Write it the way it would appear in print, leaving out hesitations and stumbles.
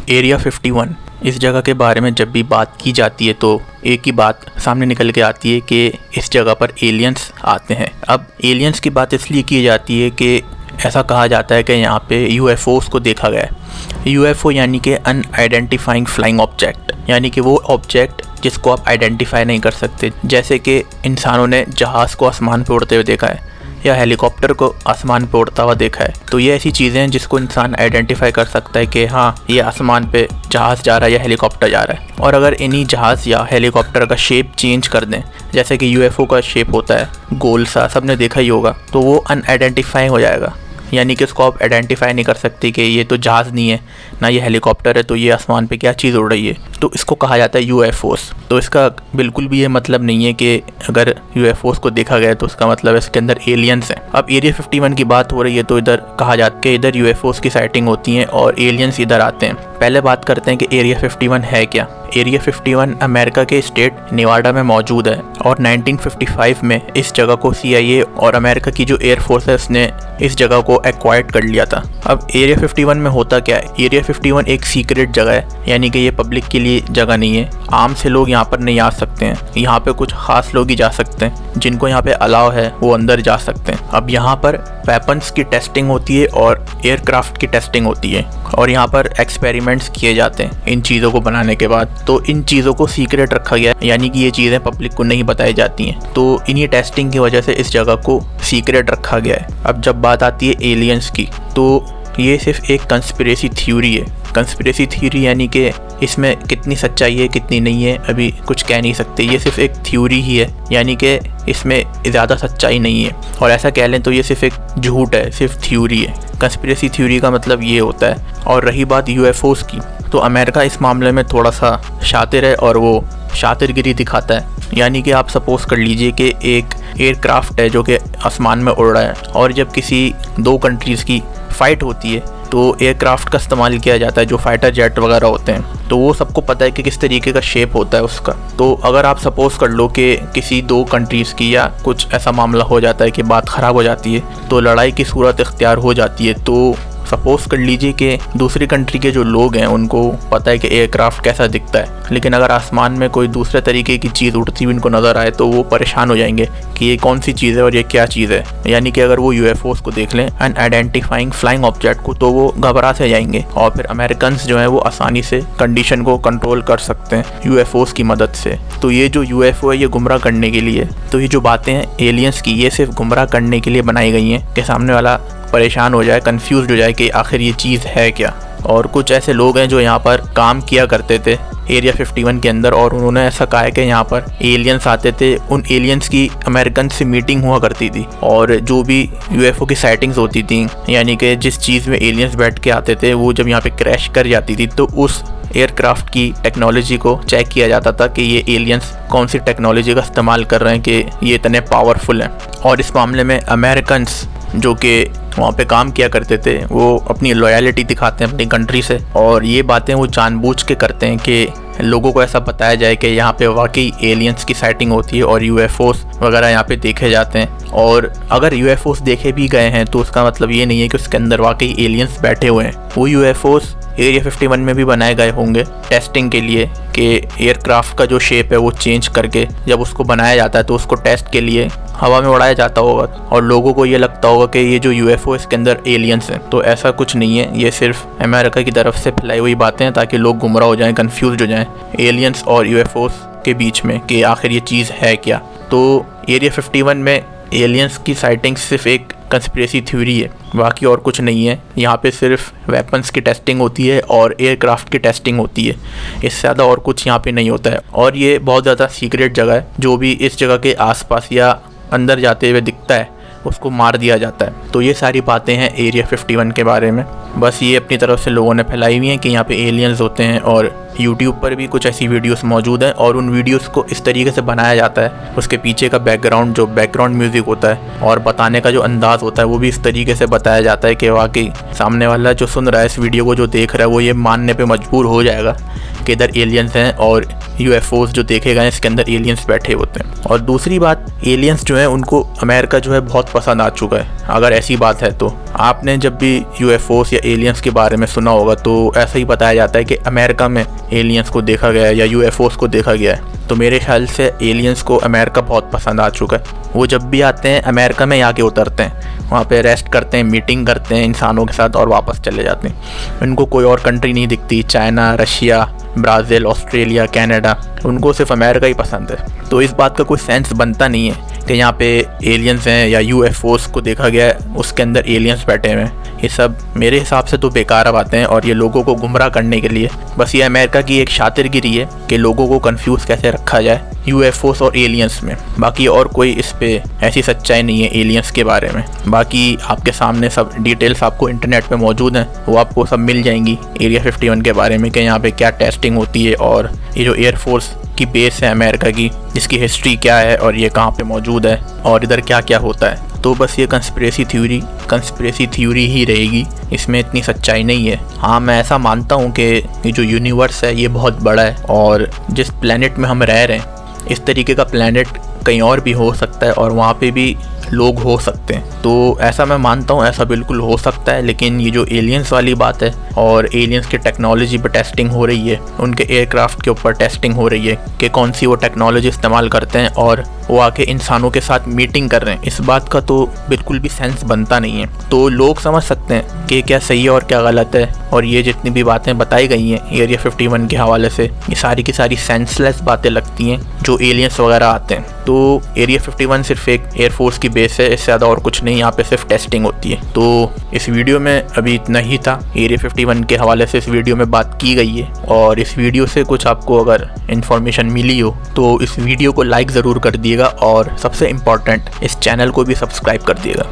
Area 51 इस जगह के बारे में जब भी बात की जाती है तो एक ही बात सामने निकल के आती है कि इस जगह पर एलियंस आते हैं। अब एलियंस की बात इसलिए की जाती है कि ऐसा कहा जाता है कि यहाँ पे यूएफओस को देखा गया है। यूएफओ यानी कि अनआइडेंटिफाइंग फ्लाइंग ऑब्जेक्ट, यानी कि वो ऑब्जेक्ट जिसको आप आइडेंटिफाई नहीं कर सकते। जैसे कि इंसानों ने जहाज़ को आसमान पे उड़ते हुए देखा है या हेलीकॉप्टर को आसमान पे उड़ता हुआ देखा है, तो ये ऐसी चीज़ें हैं जिसको इंसान आइडेंटिफाई कर सकता है कि हाँ ये आसमान पे जहाज़ जा रहा है या हेलीकॉप्टर जा रहा है। और अगर इन्हीं जहाज़ या हेलीकॉप्टर का शेप चेंज कर दें, जैसे कि यूएफओ का शेप होता है गोल सा, सबने देखा ही होगा, तो वो अनआइडेंटिफाई हो जाएगा। यानी कि उसको आप आइडेंटिफाई नहीं कर सकते कि ये तो जहाज़ नहीं है ना ये हेलीकॉप्टर है, तो ये आसमान पे क्या चीज़ उड़ रही है, तो इसको कहा जाता है यूएफओस। तो इसका बिल्कुल भी ये मतलब नहीं है कि अगर यूएफओस को देखा गया तो उसका मतलब इसके अंदर एलियंस हैं। अब एरिया 51 की बात हो रही है तो इधर कहा जाता है कि इधर यूएफओस की साइटिंग होती हैं और एलियंस इधर आते हैं। पहले बात करते हैं कि एरिया 51 है क्या। एरिया 51 अमेरिका के स्टेट नेवाडा में मौजूद है और 1955 में इस जगह को CIA और अमेरिका की जो एयर फोर्स है उसने इस जगह को एक्वायर्ड कर लिया था। अब एरिया 51 में होता क्या है, एरिया 51 एक सीक्रेट जगह है, यानी कि ये पब्लिक के लिए जगह नहीं है। आम से लोग यहाँ पर नहीं आ सकते हैं, यहाँ पे कुछ खास लोग ही जा सकते हैं, जिनको यहाँ पे अलाउ है वो अंदर जा सकते हैं। अब यहाँ पर वेपन्स की टेस्टिंग होती है और एयरक्राफ्ट की टेस्टिंग होती है और यहाँ पर एक्सपेरिमेंट्स किए जाते हैं इन चीज़ों को बनाने के बाद। तो इन चीज़ों को सीक्रेट रखा गया है, यानी कि ये चीज़ें पब्लिक को नहीं बताई जाती हैं। तो इन्हीं टेस्टिंग की वजह से इस जगह को सीक्रेट रखा गया है। अब जब बात आती है एलियंस की, तो ये सिर्फ एक कंस्पिरेसी थ्योरी है। कंस्पिरेसी थ्योरी यानी कि इसमें कितनी सच्चाई है कितनी नहीं है अभी कुछ कह नहीं सकते, ये सिर्फ एक थ्योरी ही है, यानी कि इसमें ज़्यादा सच्चाई नहीं है। और ऐसा कह लें तो ये सिर्फ एक झूठ है, सिर्फ थ्योरी है। कंस्पिरेसी थ्योरी का मतलब ये होता है। और रही बात यूएफओस की, तो अमेरिका इस मामले में थोड़ा सा शातिर है और वो शातिरगिरी दिखाता है। यानी कि आप सपोज कर लीजिए कि एक एयरक्राफ्ट है जो कि आसमान में उड़ रहा है और जब किसी दो कंट्रीज़ की फ़ाइट होती है तो एयरक्राफ्ट का इस्तेमाल किया जाता है, जो फाइटर जेट वगैरह होते हैं, तो वो सबको पता है कि किस तरीके का शेप होता है उसका। तो अगर आप सपोज़ कर लो कि किसी दो कंट्रीज़ की या कुछ ऐसा मामला हो जाता है कि बात ख़राब हो जाती है, तो लड़ाई की सूरत इख्तियार हो जाती है। तो सपोज़ कर लीजिए कि दूसरी कंट्री के जो लोग हैं उनको पता है कि एयरक्राफ्ट कैसा दिखता है, लेकिन अगर आसमान में कोई दूसरे तरीके की चीज़ उड़ती हुई इनको नज़र आए तो वो परेशान हो जाएंगे कि ये कौन सी चीज़ है और ये क्या चीज़ है। यानी कि अगर वो यूएफओस को देख लें, अनआइडेंटिफाइंग फ्लाइंग ऑब्जेक्ट को, तो वो घबरा से जाएंगे और फिर अमेरिकन्स जो हैं वो आसानी से कंडीशन को कंट्रोल कर सकते हैं यूएफओस की मदद से। तो ये जो यूएफओ है ये गुमराह करने के लिए, तो ये जो बातें हैं एलियंस की, ये सिर्फ गुमराह करने के लिए बनाई गई हैं कि सामने वाला परेशान हो जाए, कंफ्यूज हो जाए कि आखिर ये चीज़ है क्या। और कुछ ऐसे लोग हैं जो यहाँ पर काम किया करते थे एरिया 51 के अंदर और उन्होंने ऐसा कहा है कि यहाँ पर एलियंस आते थे। उन एलियंस की अमेरिकन से मीटिंग हुआ करती थी और जो भी यूएफओ की साइटिंग्स होती थी, यानी कि जिस चीज़ में एलियंस बैठ के आते थे, वो जब यहाँ पे क्रैश कर जाती थी तो उस एयरक्राफ्ट की टेक्नोलॉजी को चेक किया जाता था कि ये एलियंस कौन सी टेक्नोलॉजी का इस्तेमाल कर रहे हैं कि ये इतने पावरफुल हैं। और इस मामले में अमेरिकन्स जो कि वहाँ पे काम किया करते थे वो अपनी लॉयल्टी दिखाते हैं अपनी कंट्री से, और ये बातें वो जानबूझ के करते हैं कि लोगों को ऐसा बताया जाए कि यहाँ पे वाकई एलियंस की साइटिंग होती है और यूएफओस वगैरह यहाँ पे देखे जाते हैं। और अगर यूएफओस देखे भी गए हैं तो उसका मतलब ये नहीं है कि उसके अंदर वाकई एलियंस बैठे हुए हैं। वो यूएफओस एरिया 51 में भी बनाए गए होंगे टेस्टिंग के लिए कि एयरक्राफ्ट का जो शेप है वो चेंज करके जब उसको बनाया जाता है तो उसको टेस्ट के लिए हवा में उड़ाया जाता होगा और लोगों को ये लगता होगा कि ये जो यूएफओ इसके अंदर एलियंस हैं। तो ऐसा कुछ नहीं है, ये सिर्फ अमेरिका की तरफ से फैलाई हुई बातें हैं ताकि लोग गुमराह हो जाएं, कंफ्यूज हो जाएं एलियंस और यूएफओस के बीच में कि आखिर ये चीज़ है क्या। तो एरिया 51 में एलियंस की साइटिंग सिर्फ एक कंस्पिरेसी थ्योरी है, बाकी और कुछ नहीं है। यहाँ पे सिर्फ वेपन्स की टेस्टिंग होती है और एयरक्राफ्ट की टेस्टिंग होती है, इससे ज़्यादा और कुछ यहाँ पे नहीं होता है। और ये बहुत ज़्यादा सीक्रेट जगह है, जो भी इस जगह के आसपास या अंदर जाते हुए दिखता है उसको मार दिया जाता है। तो ये सारी बातें हैं एरिया 51 के बारे में। बस ये अपनी तरफ से लोगों ने फैलाई हुई हैं कि यहाँ पे एलियंस होते हैं और यूट्यूब पर भी कुछ ऐसी वीडियोस मौजूद हैं और उन वीडियोस को इस तरीके से बनाया जाता है, उसके पीछे का बैकग्राउंड जो बैकग्राउंड म्यूज़िक होता है और बताने का जो अंदाज़ होता है वो भी इस तरीके से बताया जाता है कि वाकई सामने वाला जो सुन रहा है इस वीडियो को, जो देख रहा है, वो ये मानने पे मजबूर हो जाएगा कि इधर एलियंस हैं और यूएफओस जो देखे गए इसके अंदर एलियंस बैठे होते हैं। और दूसरी बात, एलियंस जो है उनको अमेरिका जो है बहुत पसंद आ चुका है। अगर ऐसी बात है तो आपने जब भी यूएफओस या एलियंस के बारे में सुना होगा तो ऐसा ही बताया जाता है कि अमेरिका में एलियंस को देखा गया है या यूएफओस को देखा गया है। तो मेरे ख्याल से एलियंस को अमेरिका बहुत पसंद आ चुका है। वो जब भी आते हैं अमेरिका में आके उतरते हैं, वहाँ पे रेस्ट करते हैं, मीटिंग करते हैं इंसानों के साथ और वापस चले जाते हैं। उनको कोई और कंट्री नहीं दिखती, China, Russia, Brazil, Australia, Canada, उनको सिर्फ अमेरिका ही पसंद है। तो इस बात का कोई सेंस बनता नहीं है कि यहाँ पे एलियंस हैं या यूएफओस को देखा गया है उसके अंदर एलियंस बैठे हुए हैं। ये सब मेरे हिसाब से तो बेकार बातें हैं और ये लोगों को गुमराह करने के लिए बस ये अमेरिका की एक शातिरगिरी है कि लोगों को कंफ्यूज कैसे रखा जाए यूएफओस और एलियंस में। बाकी और कोई इस पे ऐसी सच्चाई नहीं है एलियंस के बारे में। बाकी आपके सामने सब डिटेल्स आपको इंटरनेट पे मौजूद हैं, वो आपको सब मिल जाएंगी एरिया 51 के बारे में कि यहाँ पे क्या टेस्टिंग होती है और ये जो एयरफोर्स की बेस है अमेरिका की, जिसकी हिस्ट्री क्या है और ये कहाँ पे मौजूद है और इधर क्या क्या होता है। तो बस ये कंस्पिरेसी थ्योरी ही रहेगी, इसमें इतनी सच्चाई नहीं है। हाँ, मैं ऐसा मानता हूँ कि ये जो यूनिवर्स है ये बहुत बड़ा है और जिस प्लेनेट में हम रह रहे हैं इस तरीके का प्लेनेट कहीं और भी हो सकता है और वहाँ पे भी लोग हो सकते हैं। तो ऐसा मैं मानता हूँ, ऐसा बिल्कुल हो सकता है। लेकिन ये जो एलियंस वाली बात है और एलियंस की टेक्नोलॉजी पर टेस्टिंग हो रही है, उनके एयरक्राफ्ट के ऊपर टेस्टिंग हो रही है कि कौन सी वो टेक्नोलॉजी इस्तेमाल करते हैं और वो आके इंसानों के साथ मीटिंग कर रहे हैं, इस बात का तो बिल्कुल भी सेंस बनता नहीं है। तो लोग समझ सकते हैं कि क्या सही है और क्या गलत है। और ये जितनी भी बातें बताई गई हैं एरिया 51 के हवाले से, ये सारी की सारी सेंसलेस बातें लगती हैं जो एलियंस वगैरह आते हैं। तो एरिया 51 सिर्फ एक एयरफोर्स की बेस है, इससे ज़्यादा और कुछ नहीं, यहाँ पे सिर्फ टेस्टिंग होती है। तो इस वीडियो में अभी इतना ही था। एरिया 51 के हवाले से इस वीडियो में बात की गई है और इस वीडियो से कुछ आपको अगर इन्फॉर्मेशन मिली हो तो इस वीडियो को लाइक ज़रूर कर दिएगा और सबसे इम्पॉर्टेंट इस चैनल को भी सब्सक्राइब कर दिएगा।